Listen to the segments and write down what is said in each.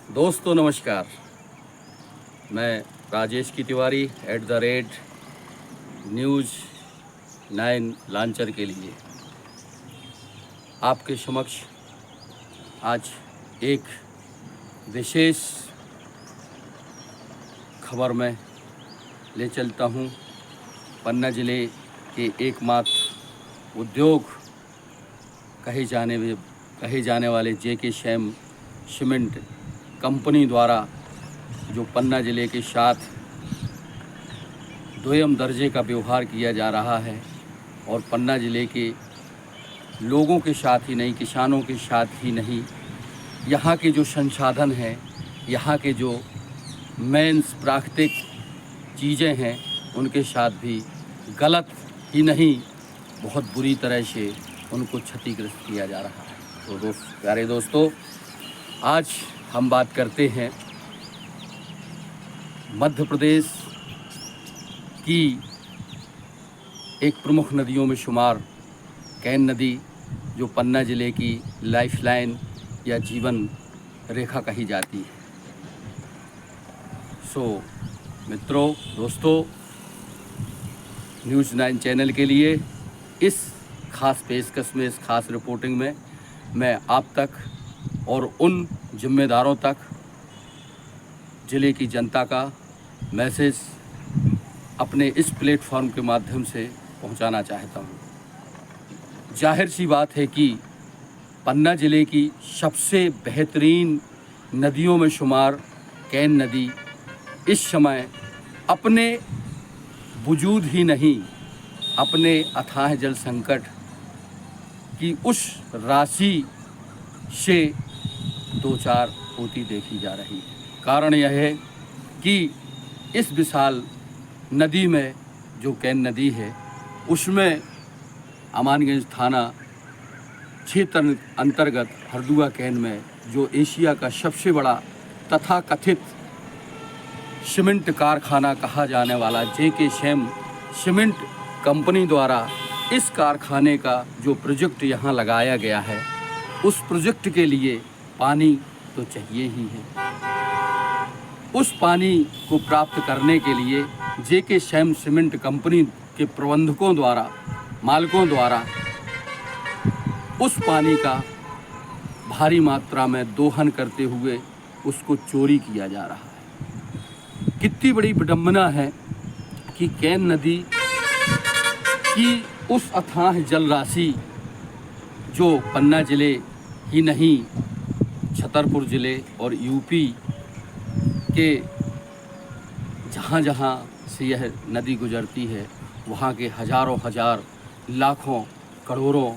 दोस्तों नमस्कार। मैं राजेश की तिवारी @न्यूज़ 9 लांचर के लिए आपके समक्ष आज एक विशेष खबर में ले चलता हूं। पन्ना ज़िले के एकमात्र उद्योग कहे जाने वाले जेके श्याम सीमेंट कंपनी द्वारा जो पन्ना ज़िले के साथ दोयम दर्जे का व्यवहार किया जा रहा है और पन्ना ज़िले के लोगों के साथ ही नहीं, किसानों के साथ ही नहीं, यहाँ के जो संसाधन हैं, यहाँ के जो मेंस प्राकृतिक चीज़ें हैं, उनके साथ भी गलत ही नहीं, बहुत बुरी तरह से उनको क्षतिग्रस्त किया जा रहा है। तो प्यारे दोस्तों, आज हम बात करते हैं मध्य प्रदेश की एक प्रमुख नदियों में शुमार कैन नदी, जो पन्ना ज़िले की लाइफलाइन या जीवन रेखा कही जाती है। मित्रों, दोस्तों, न्यूज़ 9 चैनल के लिए इस खास पेशकश में, इस खास रिपोर्टिंग में मैं आप तक और उन जिम्मेदारों तक ज़िले की जनता का मैसेज अपने इस प्लेटफॉर्म के माध्यम से पहुंचाना चाहता हूं। जाहिर सी बात है कि पन्ना ज़िले की सबसे बेहतरीन नदियों में शुमार कैन नदी इस समय अपने वजूद ही नहीं, अपने अथाह जल संकट की उस राशि से दो चार होती देखी जा रही है। कारण यह है कि इस विशाल नदी में, जो कैन नदी है, उसमें अमानगंज थाना क्षेत्र अंतर्गत हरदुआ कैन में जो एशिया का सबसे बड़ा तथाकथित सीमेंट कारखाना कहा जाने वाला जेके श्याम सीमेंट कंपनी द्वारा इस कारखाने का जो प्रोजेक्ट यहाँ लगाया गया है, उस प्रोजेक्ट के लिए पानी तो चाहिए ही है। उस पानी को प्राप्त करने के लिए जेके श्याम सीमेंट कंपनी के प्रबंधकों द्वारा, मालिकों द्वारा उस पानी का भारी मात्रा में दोहन करते हुए उसको चोरी किया जा रहा है। कितनी बड़ी विडंबना है कि कैन नदी की उस अथाह जल राशि जो पन्ना ज़िले ही नहीं, छतरपुर ज़िले और यूपी के जहाँ जहाँ से यह नदी गुजरती है, वहाँ के हजारों हजार, लाखों, करोड़ों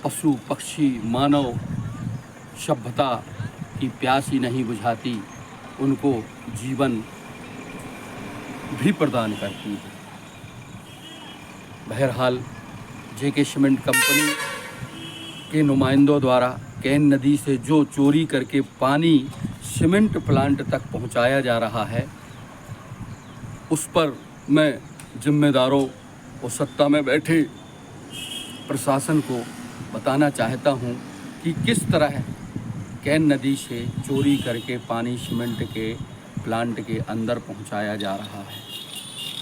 पशु पक्षी, मानव सभ्यता की प्यास ही नहीं बुझाती, उनको जीवन भी प्रदान करती है। बहरहाल जेके सीमेंट कंपनी के नुमाइंदों द्वारा कैन नदी से जो चोरी करके पानी सीमेंट प्लांट तक पहुंचाया जा रहा है, उस पर मैं जिम्मेदारों और सत्ता में बैठे प्रशासन को बताना चाहता हूं कि किस तरह कैन नदी से चोरी करके पानी सीमेंट के प्लांट के अंदर पहुंचाया जा रहा है।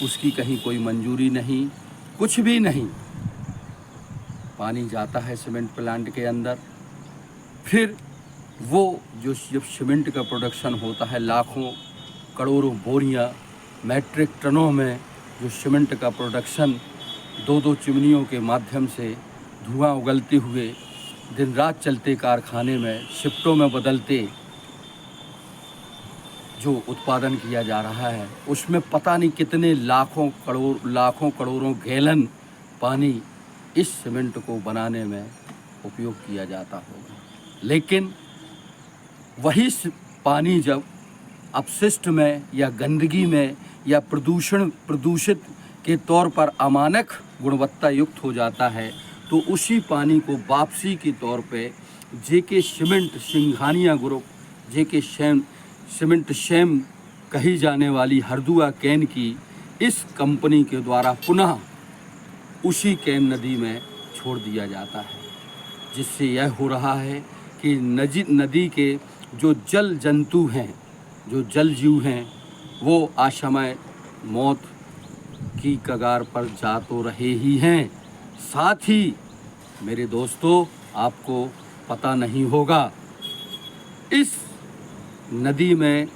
उसकी कहीं कोई मंजूरी नहीं, कुछ भी नहीं। पानी जाता है सीमेंट प्लांट के अंदर, फिर वो जो जब सीमेंट का प्रोडक्शन होता है, लाखों करोड़ों बोरियां, मैट्रिक टनों में जो सीमेंट का प्रोडक्शन दो दो चिमनियों के माध्यम से धुआं उगलते हुए दिन रात चलते कारखाने में शिफ्टों में बदलते जो उत्पादन किया जा रहा है, उसमें पता नहीं कितने लाखों करोड़ों गैलन पानी इस सीमेंट को बनाने में उपयोग किया जाता होगा। लेकिन वही पानी जब अपशिष्ट में या गंदगी में या प्रदूषित के तौर पर अमानक गुणवत्ता युक्त हो जाता है, तो उसी पानी को वापसी के तौर पे जेके सीमेंट सिंघानिया ग्रुप, जेके सीमेंट श्याम कही जाने वाली हरदुआ कैन की इस कंपनी के द्वारा पुनः उसी कैन नदी में छोड़ दिया जाता है, जिससे यह हो रहा है कि नदी के जो जल जंतु हैं, जो जल जीव हैं, वो असमय मौत की कगार पर जा तो रहे ही हैं। साथ ही मेरे दोस्तों, आपको पता नहीं होगा, इस नदी में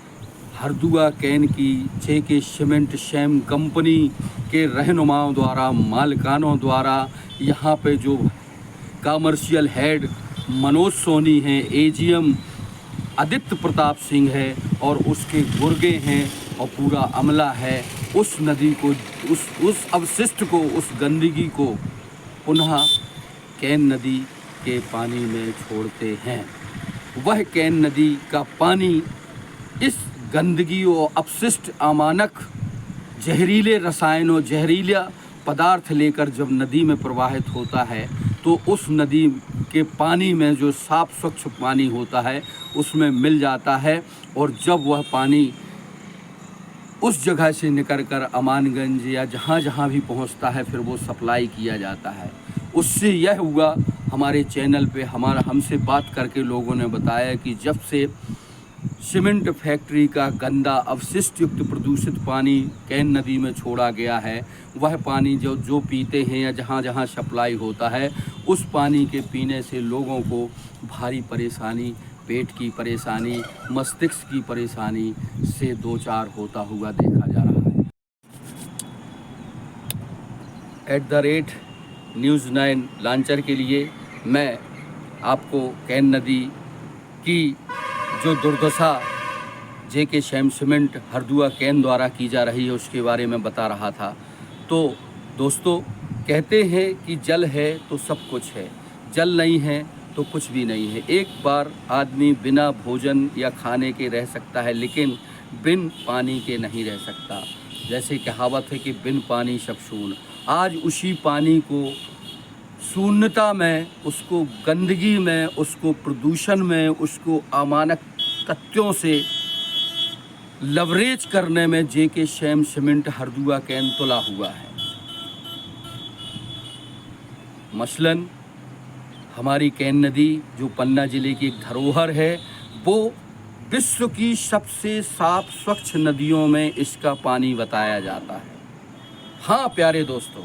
हरदुआ कैन की जेके सीमेंट शैम कंपनी के रहनुमाओं द्वारा, मालिकानों द्वारा, यहाँ पे जो कमर्शियल हेड मनोज सोनी हैं, एजीएम आदित्य प्रताप सिंह है और उसके गुर्गे हैं और पूरा अमला है, उस नदी को, उस अवशिष्ट को, उस गंदगी को पुनः कैन नदी के पानी में छोड़ते हैं। वह कैन नदी का पानी इस गंदगी और अपशिष्ट अमानक जहरीले रसायनों, जहरीला पदार्थ लेकर जब नदी में प्रवाहित होता है तो उस नदी के पानी में जो साफ स्वच्छ पानी होता है उसमें मिल जाता है, और जब वह पानी उस जगह से निकल कर अमानगंज या जहाँ जहाँ भी पहुँचता है फिर वो सप्लाई किया जाता है। उससे यह हुआ, हमारे चैनल पे हमसे बात करके लोगों ने बताया कि जब से सीमेंट फैक्ट्री का गंदा अवशिष्ट युक्त प्रदूषित पानी कैन नदी में छोड़ा गया है, वह पानी जो पीते हैं या जहाँ जहाँ सप्लाई होता है, उस पानी के पीने से लोगों को भारी परेशानी, पेट की परेशानी, मस्तिष्क की परेशानी से दो चार होता हुआ देखा जा रहा है। @News9 लॉन्चर के लिए मैं आपको कैन नदी की जो दुर्दशा जेके शैम सीमेंट हरदुआ कैन द्वारा की जा रही है उसके बारे में बता रहा था। तो दोस्तों, कहते हैं कि जल है तो सब कुछ है, जल नहीं है तो कुछ भी नहीं है। एक बार आदमी बिना भोजन या खाने के रह सकता है, लेकिन बिन पानी के नहीं रह सकता। जैसे कहावत है कि बिन पानी सब शून्य। आज उसी पानी को शून्यता में, उसको गंदगी में, उसको प्रदूषण में, उसको अमानक तथ्यों से लवरेज करने में जेके शैम सीमेंट हरदुआ कैन तुला हुआ है। मसलन हमारी कैन नदी जो पन्ना जिले की एक धरोहर है, वो विश्व की सबसे साफ स्वच्छ नदियों में इसका पानी बताया जाता है। हाँ प्यारे दोस्तों,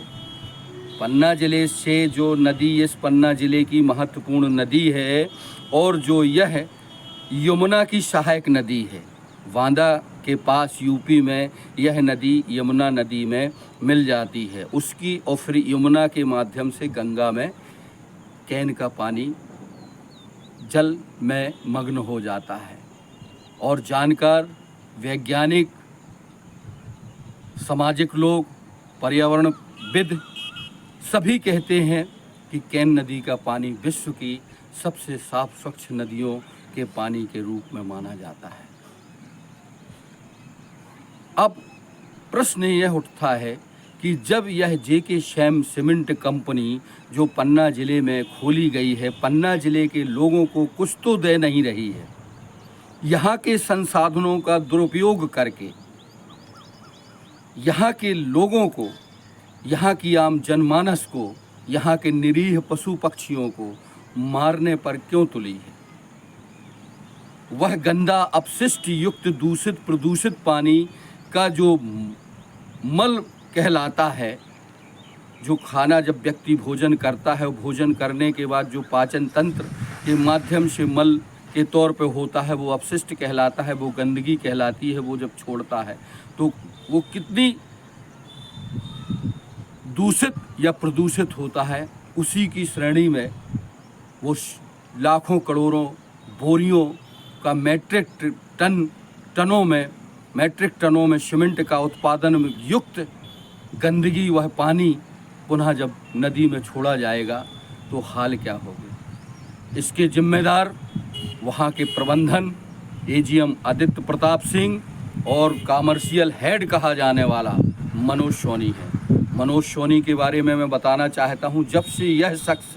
पन्ना जिले से जो नदी, इस पन्ना जिले की महत्वपूर्ण नदी है और जो यह यमुना की सहायक नदी है। वांदा के पास यूपी में यह नदी यमुना नदी में मिल जाती है उसकी, और फिर यमुना के माध्यम से गंगा में कैन का पानी जल में मग्न हो जाता है। और जानकार, वैज्ञानिक, सामाजिक लोग, पर्यावरणविद सभी कहते हैं कि कैन नदी का पानी विश्व की सबसे साफ स्वच्छ नदियों के पानी के रूप में माना जाता है। अब प्रश्न यह उठता है कि जब यह जेके शैम सीमेंट कंपनी जो पन्ना ज़िले में खोली गई है, पन्ना ज़िले के लोगों को कुछ तो दे नहीं रही है, यहाँ के संसाधनों का दुरुपयोग करके यहाँ के लोगों को, यहाँ की आम जनमानस को, यहाँ के निरीह पशु पक्षियों को मारने पर क्यों तुली है? वह गंदा अपशिष्ट युक्त दूषित प्रदूषित पानी का जो मल कहलाता है, जो खाना जब व्यक्ति भोजन करता है, भोजन करने के बाद जो पाचन तंत्र के माध्यम से मल के तौर पे होता है, वो अपशिष्ट कहलाता है, वो गंदगी कहलाती है। वो जब छोड़ता है तो वो कितनी दूषित या प्रदूषित होता है। उसी की श्रेणी में वो लाखों करोड़ों बोरियों का मैट्रिक टनों में सीमेंट का उत्पादन युक्त गंदगी, वह पानी पुनः जब नदी में छोड़ा जाएगा तो हाल क्या होगा? इसके जिम्मेदार वहाँ के प्रबंधन, एजीएम आदित्य प्रताप सिंह और कमर्शियल हेड कहा जाने वाला मनोज सोनी है। मनोज सोनी के बारे में मैं बताना चाहता हूँ, जब से यह शख्स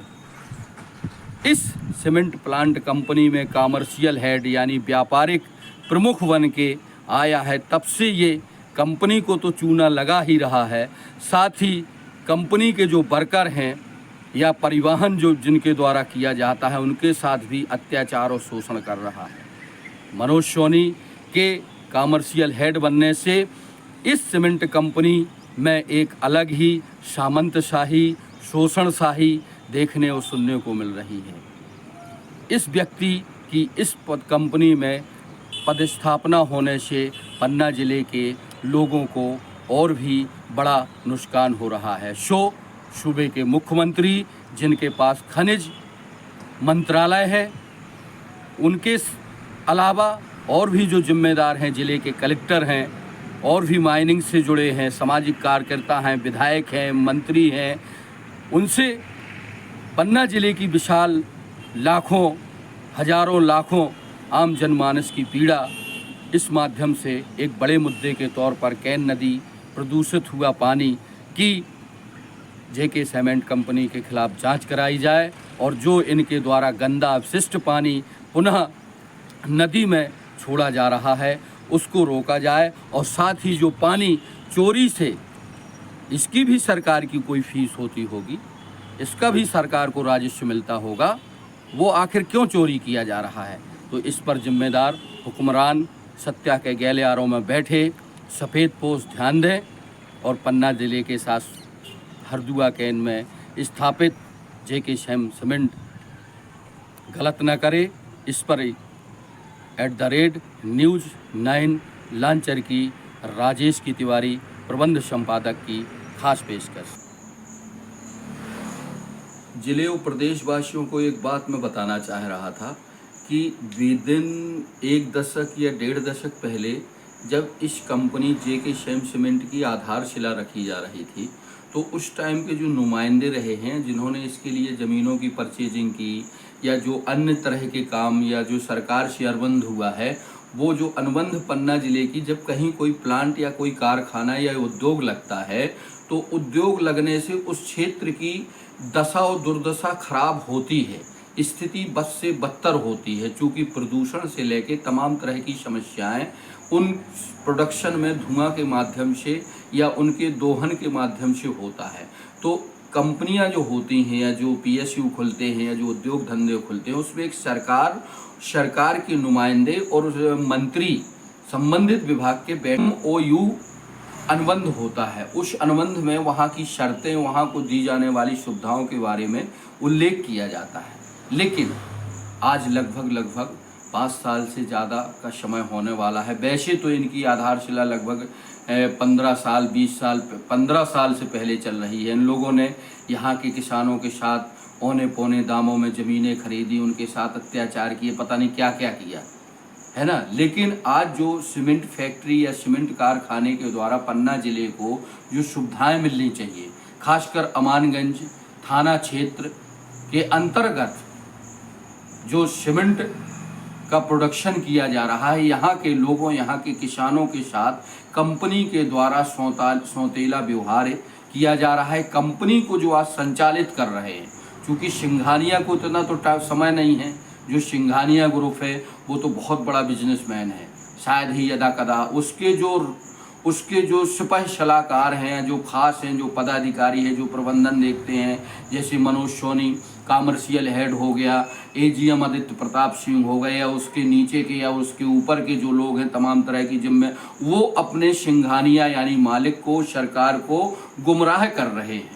इस सीमेंट प्लांट कंपनी में कमर्शियल हेड यानी व्यापारिक प्रमुख बन के आया है, तब से ये कंपनी को तो चूना लगा ही रहा है, साथ ही कंपनी के जो वर्कर हैं या परिवहन जो जिनके द्वारा किया जाता है उनके साथ भी अत्याचार और शोषण कर रहा है। मनोज सोनी के कमर्शियल हेड बनने से इस सीमेंट कंपनी में एक अलग ही सामंतशाही, शोषणशाही देखने और सुनने को मिल रही है। इस व्यक्ति की इस कंपनी में पदस्थापना होने से पन्ना जिले के लोगों को और भी बड़ा नुकसान हो रहा है। सूबे के मुख्यमंत्री, जिनके पास खनिज मंत्रालय है, उनके अलावा और भी जो जिम्मेदार हैं, जिले के कलेक्टर हैं, और भी माइनिंग से जुड़े हैं, सामाजिक कार्यकर्ता हैं, विधायक हैं, मंत्री हैं, उनसे पन्ना जिले की विशाल लाखों, हजारों, लाखों आम जनमानस की पीड़ा इस माध्यम से एक बड़े मुद्दे के तौर पर कैन नदी, प्रदूषित हुआ पानी की जेके सीमेंट कंपनी के खिलाफ जांच कराई जाए और जो इनके द्वारा गंदा अपशिष्ट पानी पुनः नदी में छोड़ा जा रहा है उसको रोका जाए, और साथ ही जो पानी चोरी से, इसकी भी सरकार की कोई फीस होती होगी, इसका भी सरकार को राजस्व मिलता होगा, वो आखिर क्यों चोरी किया जा रहा है। तो इस पर जिम्मेदार हुक्मरान सत्या के गलियारों में बैठे सफ़ेद पोश ध्यान दें और पन्ना जिले के साथ हरदुआ कैन में स्थापित जेके सीमेंट गलत न करे। इस पर @News9 लांचर की राजेश की तिवारी प्रबंध संपादक की खास पेशकश। जिले और प्रदेशवासियों को एक बात मैं बताना चाह रहा था कि विदिन 1 दशक या 1.5 दशक पहले जब इस कंपनी जेके सीमेंट की आधारशिला रखी जा रही थी, तो उस टाइम के जो नुमाइंदे रहे हैं जिन्होंने इसके लिए ज़मीनों की परचेजिंग की या जो अन्य तरह के काम या जो सरकार से अनुबंध हुआ है, वो जो अनुबंध पन्ना जिले की, जब कहीं कोई प्लांट या कोई कारखाना या उद्योग लगता है तो उद्योग लगने से उस क्षेत्र की दशा और दुर्दशा खराब होती है, स्थिति बद से बदतर होती है, चूँकि प्रदूषण से लेके तमाम तरह की समस्याएं उन प्रोडक्शन में धुआं के माध्यम से या उनके दोहन के माध्यम से होता है। तो कंपनियां जो होती हैं या जो PSU खुलते हैं या जो उद्योग धंधे खुलते हैं, उसमें एक सरकार के नुमाइंदे और मंत्री संबंधित विभाग के MOU अनुबंध होता है। उस अनुबंध में वहाँ की शर्तें, वहाँ को दी जाने वाली सुविधाओं के बारे में उल्लेख किया जाता है। लेकिन आज लगभग 5 साल से ज़्यादा का समय होने वाला है। वैसे तो इनकी आधारशिला लगभग 15 साल 20 साल 15 साल से पहले चल रही है। इन लोगों ने यहाँ के किसानों के साथ औने पौने दामों में ज़मीनें खरीदी, उनके साथ अत्याचार किए, पता नहीं क्या क्या किया है ना। लेकिन आज जो सीमेंट फैक्ट्री या सीमेंट कारखाने के द्वारा पन्ना जिले को जो सुविधाएं मिलनी चाहिए, खासकर अमानगंज थाना क्षेत्र के अंतर्गत जो सीमेंट का प्रोडक्शन किया जा रहा है, यहाँ के लोगों, यहाँ के किसानों के साथ कंपनी के द्वारा सौतेला व्यवहार किया जा रहा है। कंपनी को जो आज संचालित कर रहे हैं, क्योंकि सिंघानिया को इतना तो समय नहीं है, जो सिंघानिया ग्रुप है वो तो बहुत बड़ा बिजनेसमैन है, शायद ही यदा कदा उसके जो सिपाही सलाहकार हैं, जो खास हैं, जो पदाधिकारी हैं, जो प्रबंधन देखते हैं, जैसे मनोज सोनी कमर्शियल हेड हो गया, AGM आदित्य प्रताप सिंह हो गए, या उसके नीचे के या उसके ऊपर के जो लोग हैं तमाम तरह की जिम्मे, वो अपने सिंघानिया यानी मालिक को, सरकार को गुमराह कर रहे हैं।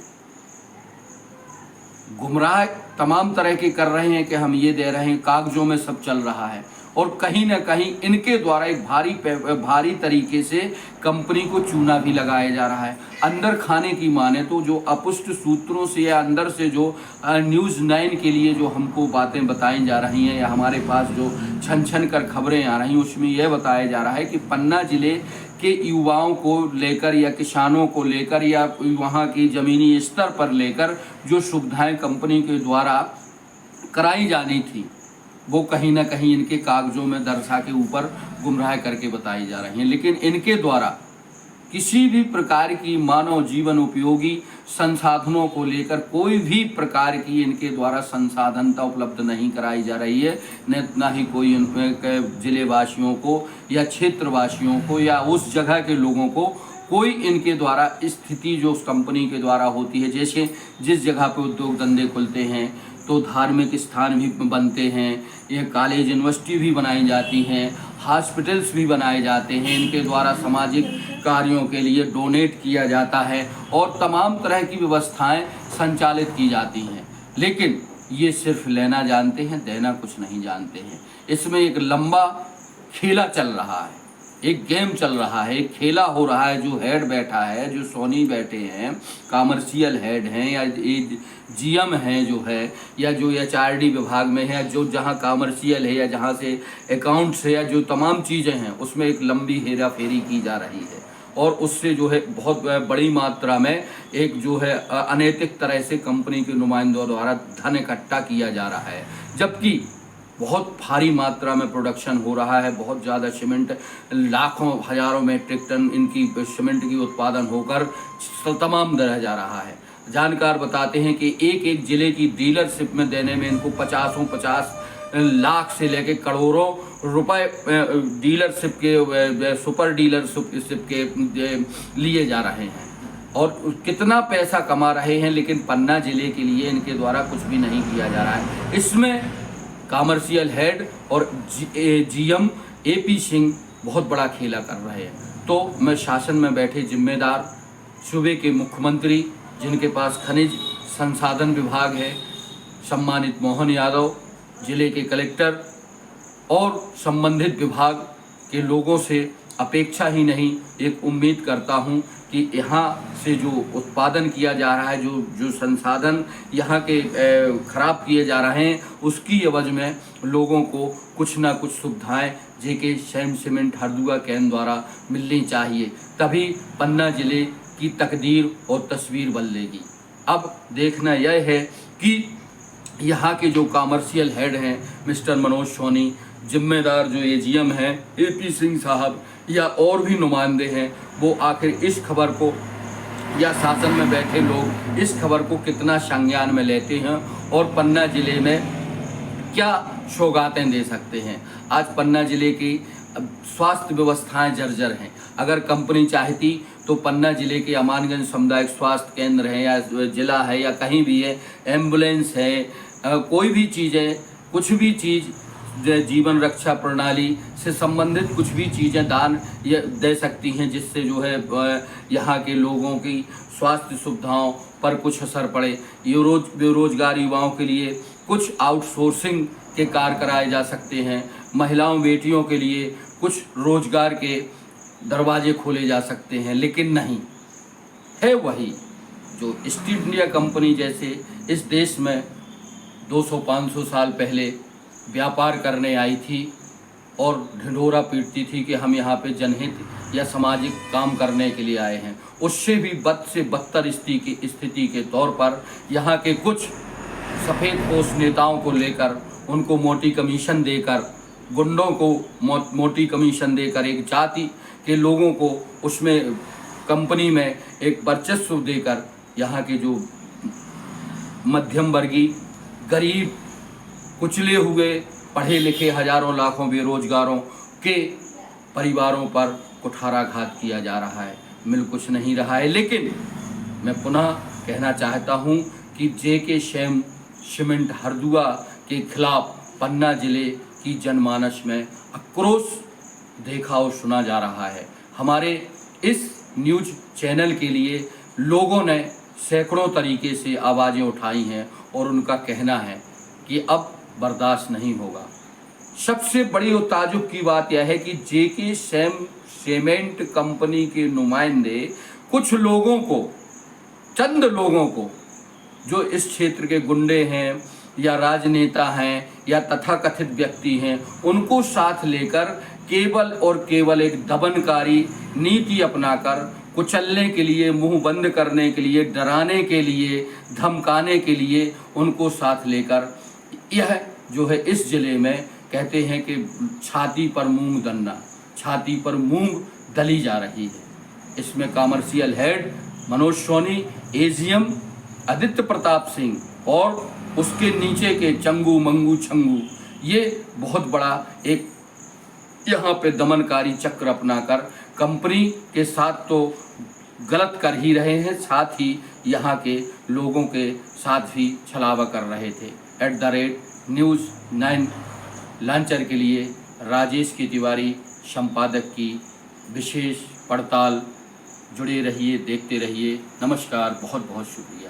गुमराह तमाम तरह के कर रहे हैं कि हम ये दे रहे हैं, कागजों में सब चल रहा है, और कहीं ना कहीं इनके द्वारा एक भारी तरीके से कंपनी को चूना भी लगाया जा रहा है। अंदर खाने की माने तो जो अपुष्ट सूत्रों से या अंदर से जो News9 के लिए जो हमको बातें बताई जा रही हैं या हमारे पास जो छन कर खबरें आ रही हैं, उसमें यह बताया जा रहा है कि पन्ना जिले के युवाओं को लेकर या किसानों को लेकर या वहाँ की ज़मीनी स्तर पर लेकर जो सुविधाएं कंपनी के द्वारा कराई जानी थी, वो कहीं ना कहीं इनके कागजों में दर्शा के ऊपर गुमराह करके बताई जा रही हैं। लेकिन इनके द्वारा किसी भी प्रकार की मानव जीवन उपयोगी संसाधनों को लेकर कोई भी प्रकार की इनके द्वारा संसाधनता उपलब्ध नहीं कराई जा रही है, न ही कोई जिले वासियों को या क्षेत्रवासियों को या उस जगह के लोगों को कोई इनके द्वारा स्थिति जो उस कंपनी के द्वारा होती है। जैसे जिस जगह पे उद्योग धंधे खुलते हैं तो धार्मिक स्थान भी बनते हैं, ये कॉलेज यूनिवर्सिटी भी बनाई जाती हैं, हॉस्पिटल्स भी बनाए जाते हैं, इनके द्वारा सामाजिक कार्यों के लिए डोनेट किया जाता है और तमाम तरह की व्यवस्थाएं संचालित की जाती हैं। लेकिन ये सिर्फ लेना जानते हैं, देना कुछ नहीं जानते हैं। इसमें एक लंबा खेला चल रहा है, एक गेम चल रहा है, एक खेला हो रहा है। जो हेड बैठा है, जो सोनी बैठे हैं, कॉमर्शियल हेड हैं या जीएम हैं जो है, या जो एचआरडी विभाग में है, जो जहां कॉमर्शियल है या जहां से अकाउंट्स है या जो तमाम चीज़ें हैं, उसमें एक लंबी हेरा फेरी की जा रही है और उससे जो है बहुत बड़ी मात्रा में एक जो है अनैतिक तरह से कंपनी के नुमाइंदों द्वारा धन इकट्ठा किया जा रहा है। जबकि बहुत भारी मात्रा में प्रोडक्शन हो रहा है, बहुत ज़्यादा सीमेंट, लाखों हजारों मेट्रिक टन इनकी सीमेंट की उत्पादन होकर तमाम रह जा रहा है। जानकार बताते हैं कि एक एक ज़िले की डीलरशिप में देने में इनको 50 लाख से लेके करोड़ों रुपए डीलरशिप के, सुपर डीलरशिप के लिए जा रहे हैं और कितना पैसा कमा रहे हैं। लेकिन पन्ना ज़िले के लिए इनके द्वारा कुछ भी नहीं किया जा रहा है। इसमें कॉमर्शियल हेड और जीएम एपी सिंह बहुत बड़ा खेला कर रहे हैं। तो मैं शासन में बैठे जिम्मेदार सूबे के मुख्यमंत्री, जिनके पास खनिज संसाधन विभाग है, सम्मानित मोहन यादव, जिले के कलेक्टर और संबंधित विभाग के लोगों से अपेक्षा ही नहीं, एक उम्मीद करता हूं कि यहाँ से जो उत्पादन किया जा रहा है, जो संसाधन यहाँ के खराब किए जा रहे हैं, उसकी एवज में लोगों को कुछ ना कुछ सुविधाएं जेके श्याम सीमेंट हरदुआ कैन द्वारा मिलनी चाहिए। तभी पन्ना ज़िले की तकदीर और तस्वीर बदलेगी। अब देखना यह है कि यहाँ के जो कॉमर्शियल हेड हैं मिस्टर मनोज सोनी, जिम्मेदार जो एजीएम हैं एपी सिंह साहब या और भी नुमाइंदे हैं, वो आखिर इस खबर को या शासन में बैठे लोग इस खबर को कितना संज्ञान में लेते हैं और पन्ना ज़िले में क्या सौगातें दे सकते हैं। आज पन्ना ज़िले की स्वास्थ्य व्यवस्थाएं जर्जर हैं। अगर कंपनी चाहती तो पन्ना ज़िले के अमानगंज सामुदायिक स्वास्थ्य केंद्र है या ज़िला है या कहीं भी है, एम्बुलेंस है, कोई भी चीज़ है, कुछ भी चीज़ जीवन रक्षा प्रणाली से संबंधित कुछ भी चीज़ें दान ये दे सकती हैं, जिससे जो है यहाँ के लोगों की स्वास्थ्य सुविधाओं पर कुछ असर पड़े। बेरोजगार युवाओं के लिए कुछ आउटसोर्सिंग के कार्य कराए जा सकते हैं। महिलाओं बेटियों के लिए कुछ रोजगार के दरवाजे खोले जा सकते हैं। लेकिन नहीं है वही जो ईस्ट इंडिया कंपनी जैसे इस देश में 200-500 साल पहले व्यापार करने आई थी और ढिंढोरा पीटती थी कि हम यहाँ पे जनहित या सामाजिक काम करने के लिए आए हैं। उससे भी बद से बदतर स्थिति के तौर पर यहाँ के कुछ सफ़ेद पोश नेताओं को लेकर उनको मोटी कमीशन देकर, गुंडों को मोटी कमीशन देकर, एक जाति के लोगों को उसमें कंपनी में एक वर्चस्व देकर यहाँ के जो मध्यम वर्गीय, गरीब, कुचले हुए, पढ़े लिखे हजारों लाखों बेरोजगारों के परिवारों पर कुठाराघात किया जा रहा है। मिल कुछ नहीं रहा है। लेकिन मैं पुनः कहना चाहता हूं कि जेके श्याम सीमेंट हरदुआ के खिलाफ पन्ना जिले की जनमानस में आक्रोश देखा और सुना जा रहा है। हमारे इस न्यूज़ चैनल के लिए लोगों ने सैकड़ों तरीके से आवाज़ें उठाई हैं और उनका कहना है कि अब बर्दाश्त नहीं होगा। सबसे बड़ी और ताजुब की बात यह है कि जेके श्याम सीमेंट कंपनी के नुमाइंदे कुछ लोगों को, चंद लोगों को, जो इस क्षेत्र के गुंडे हैं या राजनेता हैं या तथाकथित व्यक्ति हैं, उनको साथ लेकर केवल और केवल एक दमनकारी नीति अपनाकर कुचलने के लिए, मुंह बंद करने के लिए, डराने के लिए, धमकाने के लिए उनको साथ लेकर यह जो है इस ज़िले में कहते हैं कि छाती पर मूंग दलना, छाती पर मूंग दली जा रही है। इसमें commercial head Manoj Soni, AGM Aditya Pratap Singh और उसके नीचे के चंगू मंगू छंगू, ये बहुत बड़ा एक यहाँ पे दमनकारी चक्र अपनाकर कंपनी के साथ तो गलत कर ही रहे हैं, साथ ही यहाँ के लोगों के साथ भी छलावा कर रहे थे। @News9 लॉन्चर के लिए राजेश की तिवारी संपादक की विशेष पड़ताल। जुड़े रहिए, देखते रहिए। नमस्कार, बहुत बहुत शुक्रिया।